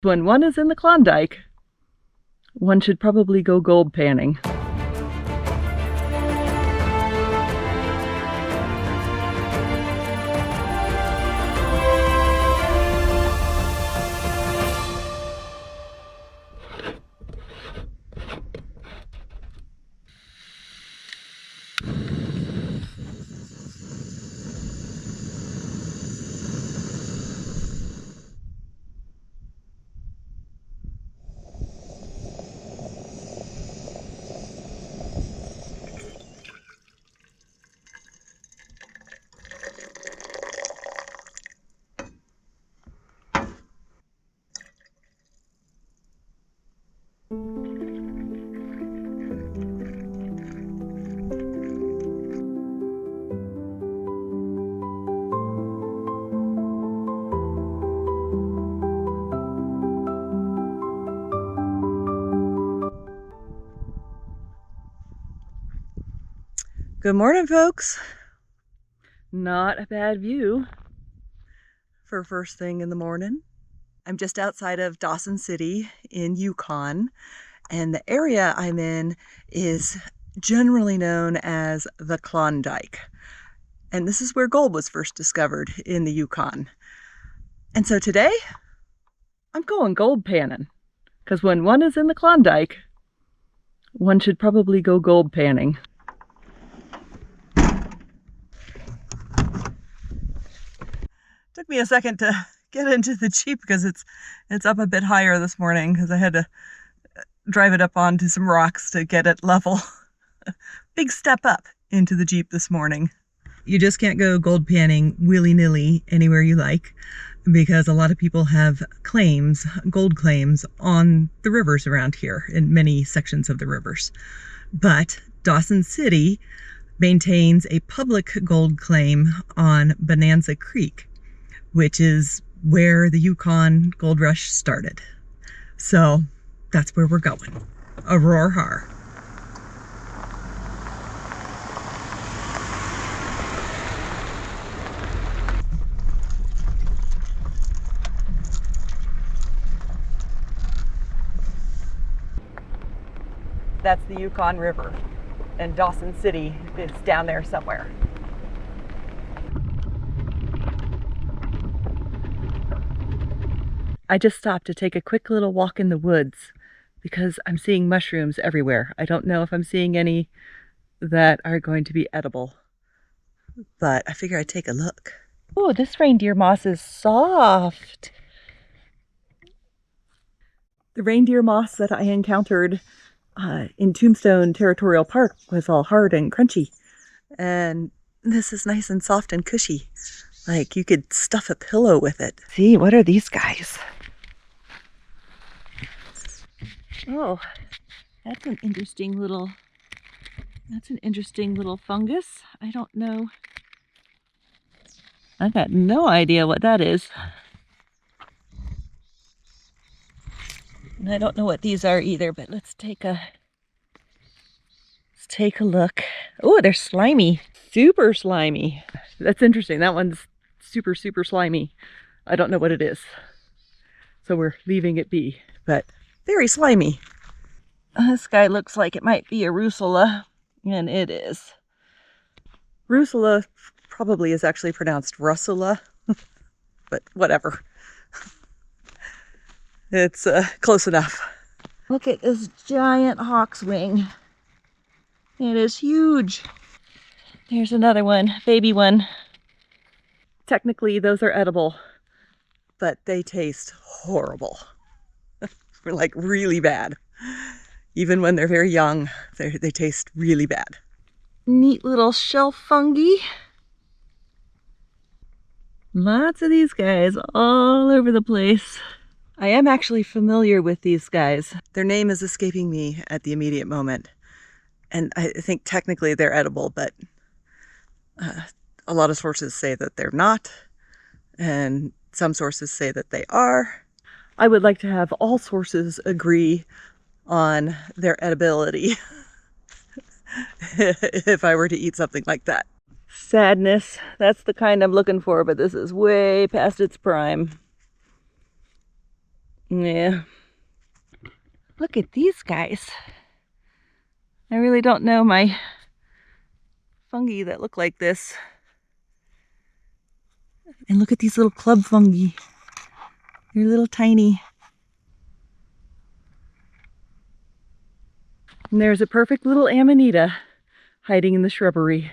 When one is in the Klondike, one should probably go gold panning. Good morning, folks. Not a bad view for first thing in the morning. I'm just outside of Dawson City in Yukon, and the area I'm in is generally known as the Klondike. And this is where gold was first discovered in the Yukon. And so today, I'm going gold panning, because when one is in the Klondike, one should probably go gold panning. Took me a second to get into the Jeep because it's up a bit higher this morning because I had to drive it up onto some rocks to get it level. Big step up into the Jeep this morning. You just can't go gold panning willy-nilly anywhere you like because a lot of people have claims, gold claims, on the rivers around here in many sections of the rivers. But Dawson City maintains a public gold claim on Bonanza Creek, which is where the Yukon Gold Rush started. So that's where we're going. Aurora Har. That's the Yukon River, and Dawson City is down there somewhere. I just stopped to take a quick little walk in the woods because I'm seeing mushrooms everywhere. I don't know if I'm seeing any that are going to be edible, but I figure I'd take a look. Oh, this reindeer moss is soft. The reindeer moss that I encountered in Tombstone Territorial Park was all hard and crunchy, and this is nice and soft and cushy. Like you could stuff a pillow with it. See, what are these guys? Oh, that's an interesting little fungus. I don't know. I've got no idea what that is. And I don't know what these are either, but let's take a look. Oh, they're slimy. Super slimy. That's interesting. That one's super, super slimy. I don't know what it is. So we're leaving it be, but very slimy. This guy looks like it might be a Russula, and it is. Russula probably is actually pronounced Russula, but whatever. It's close enough. Look at this giant hawkswing. It is huge. There's another one, baby one. Technically, those are edible, but they taste horrible. Like really bad. Even when they're very young, they taste really bad. Neat little shelf fungi. Lots of these guys all over the place. I am actually familiar with these guys. Their name is escaping me at the immediate moment. And I think technically they're edible, but a lot of sources say that they're not. And some sources say that they are. I would like to have all sources agree on their edibility if I were to eat something like that. Sadness, that's the kind I'm looking for, but this is way past its prime. Yeah. Look at these guys. I really don't know my fungi that look like this. And look at these little club fungi. They're little tiny. And there's a perfect little amanita hiding in the shrubbery.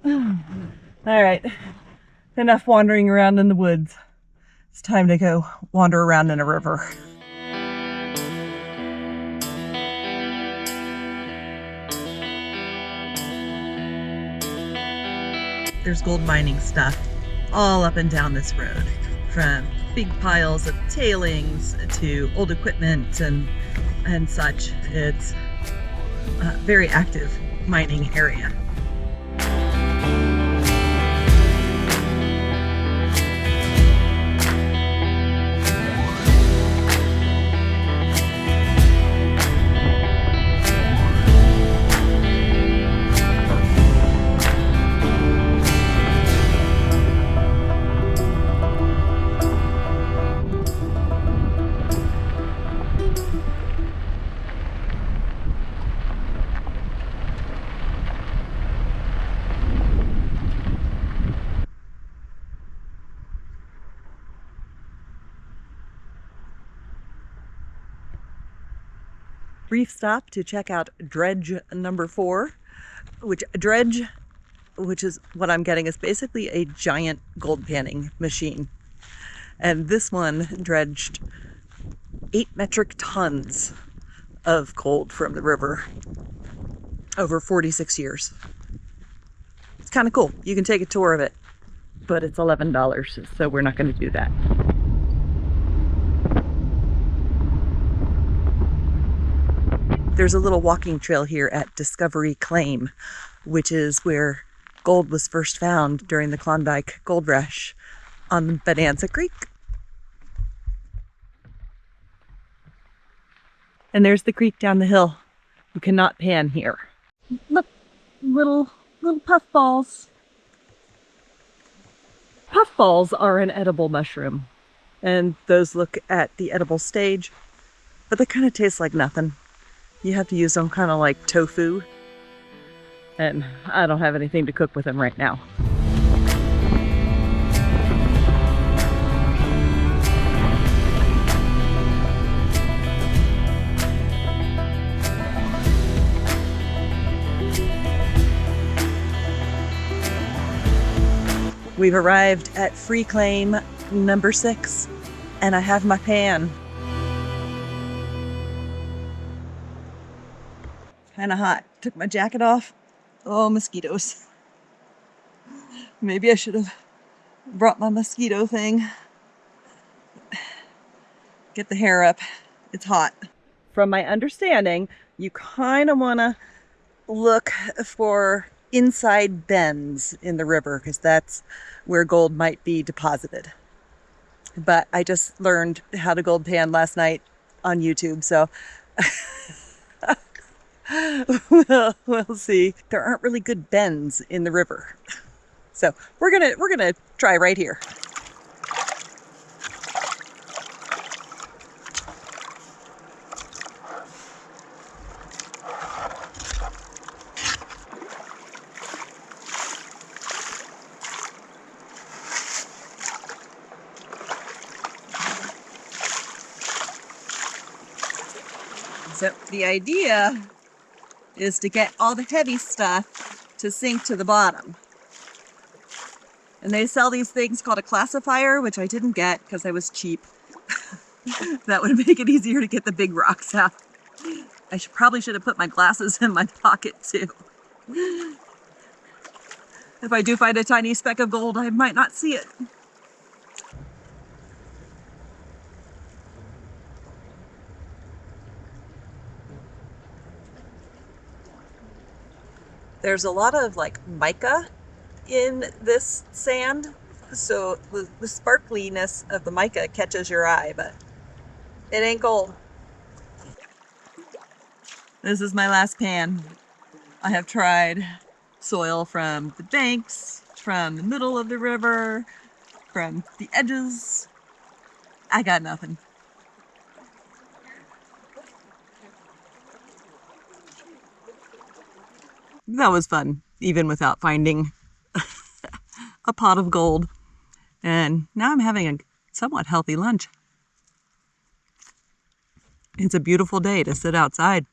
All right, enough wandering around in the woods. It's time to go wander around in a river. There's gold mining stuff all up and down this road, from big piles of tailings to old equipment and such. It's a very active mining area. Brief stop to check out dredge number 4, which is what I'm getting, is basically a giant gold panning machine. And this one dredged 8 metric tons of gold from the river over 46 years. It's kind of cool. You can take a tour of it, but it's $11, so we're not going to do that. There's a little walking trail here at Discovery Claim, which is where gold was first found during the Klondike Gold Rush on Bonanza Creek. And there's the creek down the hill. You cannot pan here. Look, little puffballs. Puffballs are an edible mushroom, and those look at the edible stage, but they kind of taste like nothing. You have to use some kind of like tofu, and I don't have anything to cook with them right now. We've arrived at free claim number 6, and I have my pan. Kind of hot. Took my jacket off. Oh, mosquitoes. Maybe I should have brought my mosquito thing. Get the hair up. It's hot. From my understanding, you kind of want to look for inside bends in the river, because that's where gold might be deposited. But I just learned how to gold pan last night on YouTube, so we'll see. There aren't really good bends in the river, so we're gonna try right here. So the idea is to get all the heavy stuff to sink to the bottom. And they sell these things called a classifier, which I didn't get because I was cheap. That would make it easier to get the big rocks out. I probably should have put my glasses in my pocket too. If I do find a tiny speck of gold, I might not see it. There's a lot of like mica in this sand, so the sparkliness of the mica catches your eye, but it ain't gold. This is my last pan. I have tried soil from the banks, from the middle of the river, from the edges. I got nothing. That was fun, even without finding a pot of gold. And now I'm having a somewhat healthy lunch. It's a beautiful day to sit outside,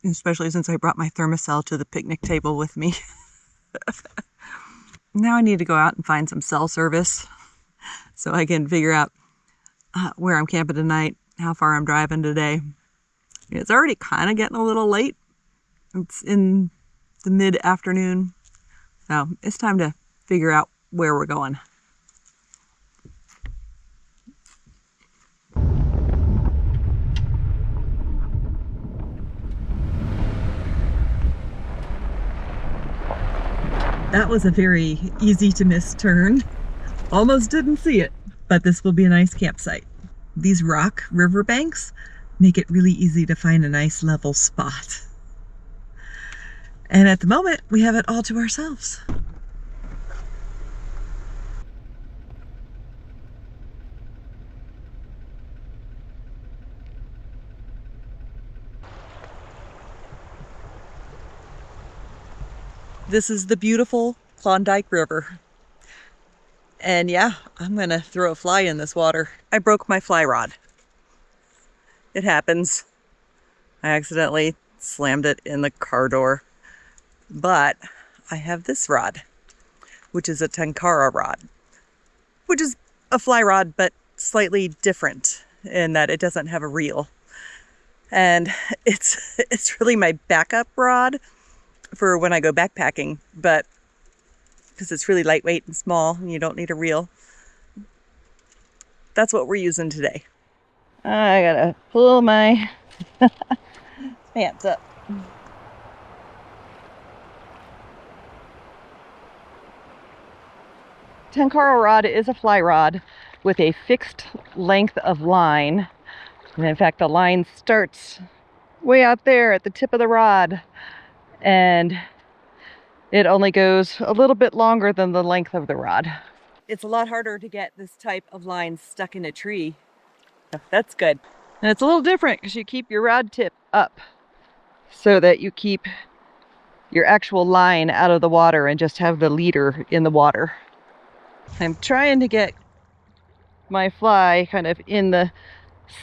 especially since I brought my thermosol to the picnic table with me. Now I need to go out and find some cell service so I can figure out where I'm camping tonight, how far I'm driving today. It's already kind of getting a little late. It's in the mid-afternoon, so it's time to figure out where we're going. That was a very easy to miss turn. Almost didn't see it, but this will be a nice campsite. These rock riverbanks make it really easy to find a nice level spot. And at the moment, we have it all to ourselves. This is the beautiful Klondike River. And yeah, I'm gonna throw a fly in this water. I broke my fly rod. It happens. I accidentally slammed it in the car door. But I have this rod, which is a tenkara rod, which is a fly rod, but slightly different in that it doesn't have a reel. And it's really my backup rod for when I go backpacking, but because it's really lightweight and small and you don't need a reel. That's what we're using today. I gotta pull my pants up. Tenkara rod is a fly rod with a fixed length of line. And in fact, the line starts way out there at the tip of the rod. And it only goes a little bit longer than the length of the rod. It's a lot harder to get this type of line stuck in a tree. That's good. And it's a little different because you keep your rod tip up so that you keep your actual line out of the water and just have the leader in the water. I'm trying to get my fly kind of in the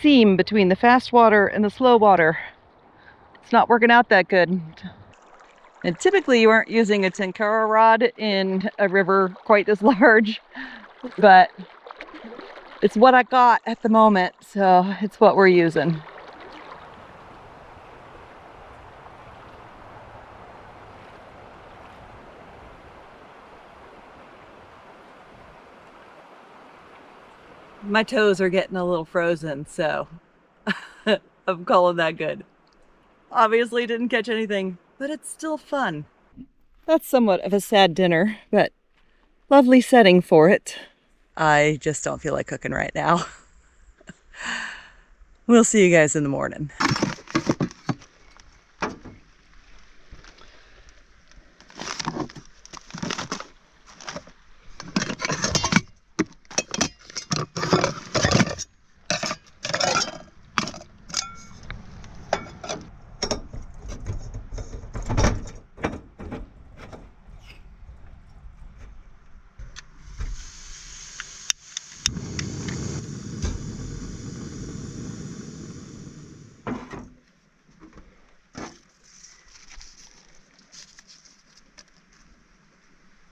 seam between the fast water and the slow water. It's not working out that good. And typically you aren't using a tenkara rod in a river quite this large, but it's what I got at the moment, so it's what we're using. My toes are getting a little frozen, so I'm calling that good. Obviously didn't catch anything, but it's still fun. That's somewhat of a sad dinner, but lovely setting for it. I just don't feel like cooking right now. We'll see you guys in the morning.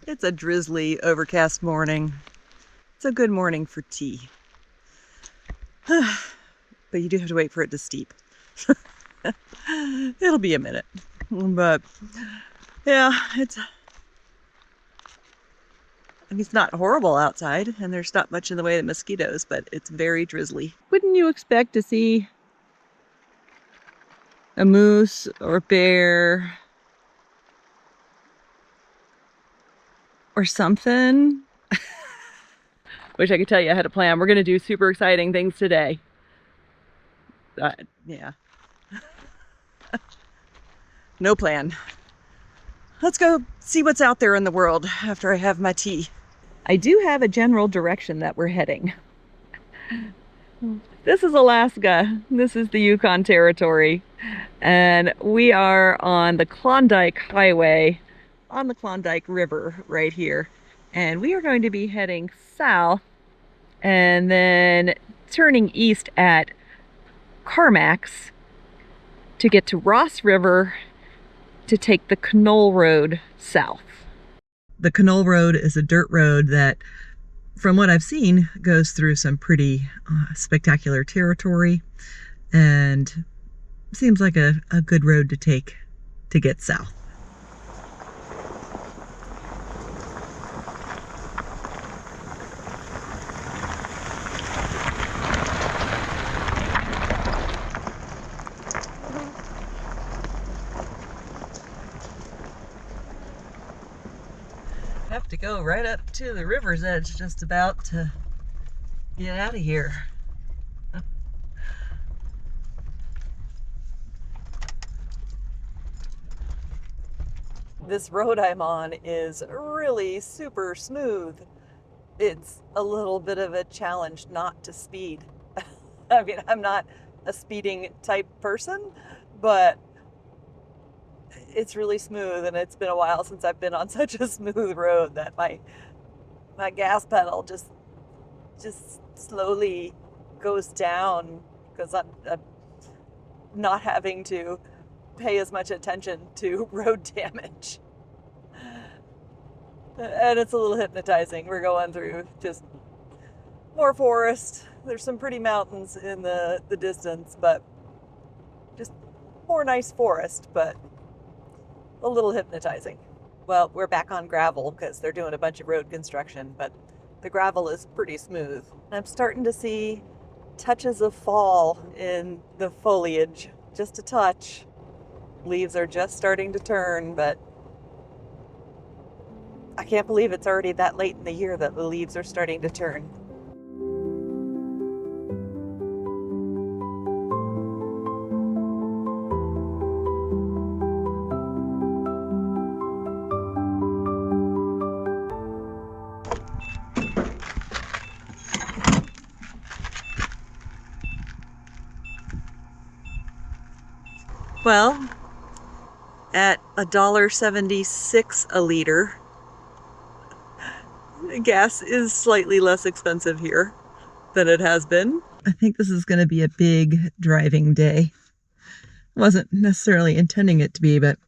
It's a drizzly, overcast morning. It's a good morning for tea. But you do have to wait for it to steep. It'll be a minute. But yeah, it's not horrible outside, and there's not much in the way of mosquitoes, but it's very drizzly. Wouldn't you expect to see a moose or a bear or something? Wish I could tell you I had a plan. We're gonna do super exciting things today. Yeah. No plan. Let's go see what's out there in the world after I have my tea. I do have a general direction that we're heading. This is Alaska. This is the Yukon Territory. And we are on the Klondike Highway on the Klondike River right here. And we are going to be heading south and then turning east at Carmacks to get to Ross River to take the Knoll Road south. The Knoll Road is a dirt road that, from what I've seen, goes through some pretty spectacular territory and seems like a good road to take to get south. Have to go right up to the river's edge just about to get out of here. This road I'm on is really super smooth. It's a little bit of a challenge not to speed. I mean, I'm not a speeding type person, but it's really smooth, and it's been a while since I've been on such a smooth road that my gas pedal just slowly goes down because I'm not having to pay as much attention to road damage. And it's a little hypnotizing. We're going through just more forest. There's some pretty mountains in the distance, but just more nice forest, but a little hypnotizing. Well, we're back on gravel because they're doing a bunch of road construction, but the gravel is pretty smooth. I'm starting to see touches of fall in the foliage, just a touch. Leaves are just starting to turn, but I can't believe it's already that late in the year that the leaves are starting to turn. Well, at $1.76 a liter, gas is slightly less expensive here than it has been. I think this is going to be a big driving day. Wasn't necessarily intending it to be, but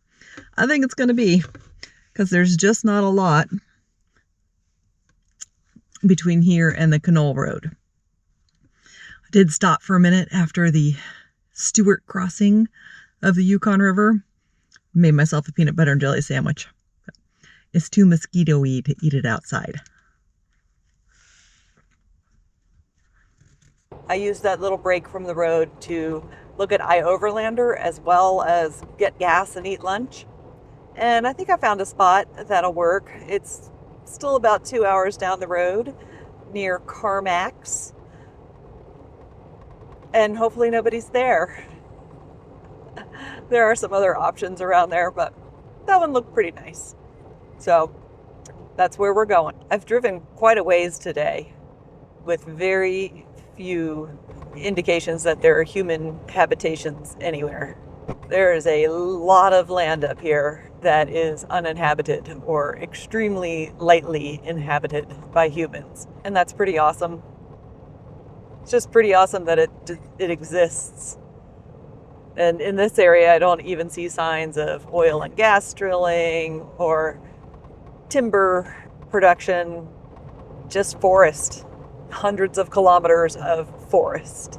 I think it's going to be, because there's just not a lot between here and the Knoll Road. I did stop for a minute after the Stewart crossing of the Yukon River. Made myself a peanut butter and jelly sandwich. It's too mosquito-y to eat it outside. I used that little break from the road to look at iOverlander as well as get gas and eat lunch. And I think I found a spot that'll work. It's still about 2 hours down the road near Carmacks. And hopefully nobody's there. There are some other options around there, but that one looked pretty nice. So that's where we're going. I've driven quite a ways today with very few indications that there are human habitations anywhere. There is a lot of land up here that is uninhabited or extremely lightly inhabited by humans. And that's pretty awesome. It's just pretty awesome that it exists. And in this area, I don't even see signs of oil and gas drilling or timber production, just forest. Hundreds of kilometers of forest.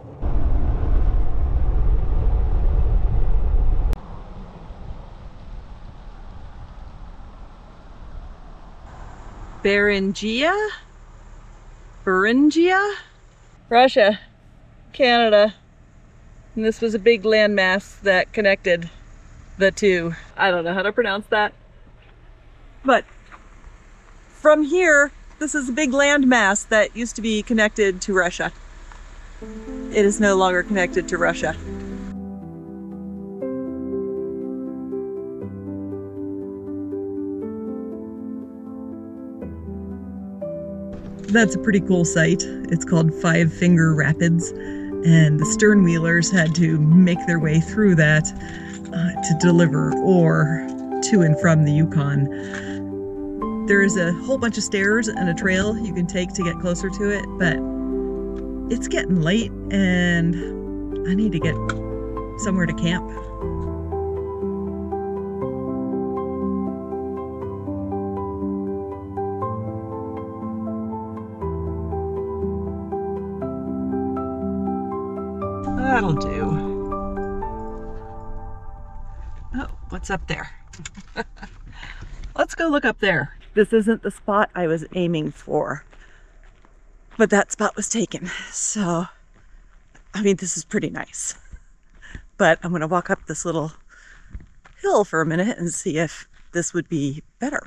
Beringia? Russia, Canada. And this was a big landmass that connected the two. I don't know how to pronounce that. But from here, this is a big landmass that used to be connected to Russia. It is no longer connected to Russia. That's a pretty cool site. It's called Five Finger Rapids, and the stern wheelers had to make their way through that to deliver ore to and from the Yukon. There is a whole bunch of stairs and a trail you can take to get closer to it, but it's getting late and I need to get somewhere to camp. That'll do. Oh, what's up there? Let's go look up there. This isn't the spot I was aiming for, but that spot was taken. So, I mean, this is pretty nice. But I'm gonna walk up this little hill for a minute and see if this would be better.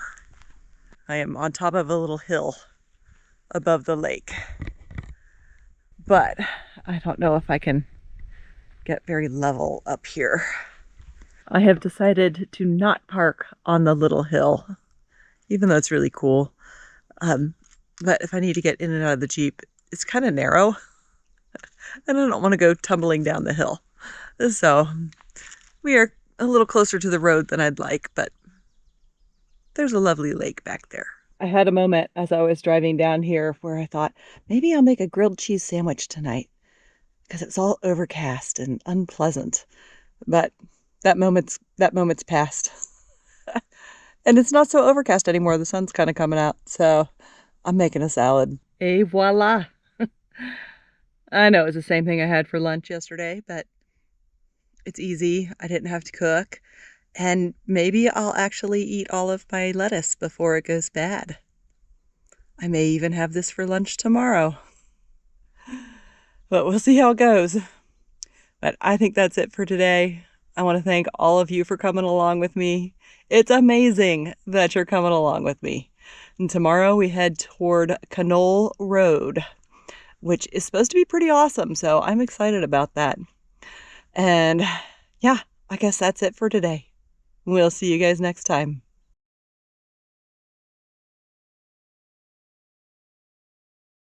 I am on top of a little hill above the lake, but I don't know if I can get very level up here. I have decided to not park on the little hill, even though it's really cool. But if I need to get in and out of the Jeep, it's kind of narrow and I don't want to go tumbling down the hill. So we are a little closer to the road than I'd like, but there's a lovely lake back there. I had a moment as I was driving down here where I thought, maybe I'll make a grilled cheese sandwich tonight because it's all overcast and unpleasant. But that moment's passed. And it's not so overcast anymore. The sun's kind of coming out, so I'm making a salad. Et voila. I know it's the same thing I had for lunch yesterday, but it's easy. I didn't have to cook. And maybe I'll actually eat all of my lettuce before it goes bad. I may even have this for lunch tomorrow. But we'll see how it goes. But I think that's it for today. I want to thank all of you for coming along with me. It's amazing that you're coming along with me. And tomorrow we head toward Knoll Road, which is supposed to be pretty awesome. So I'm excited about that. And yeah, I guess that's it for today. We'll see you guys next time.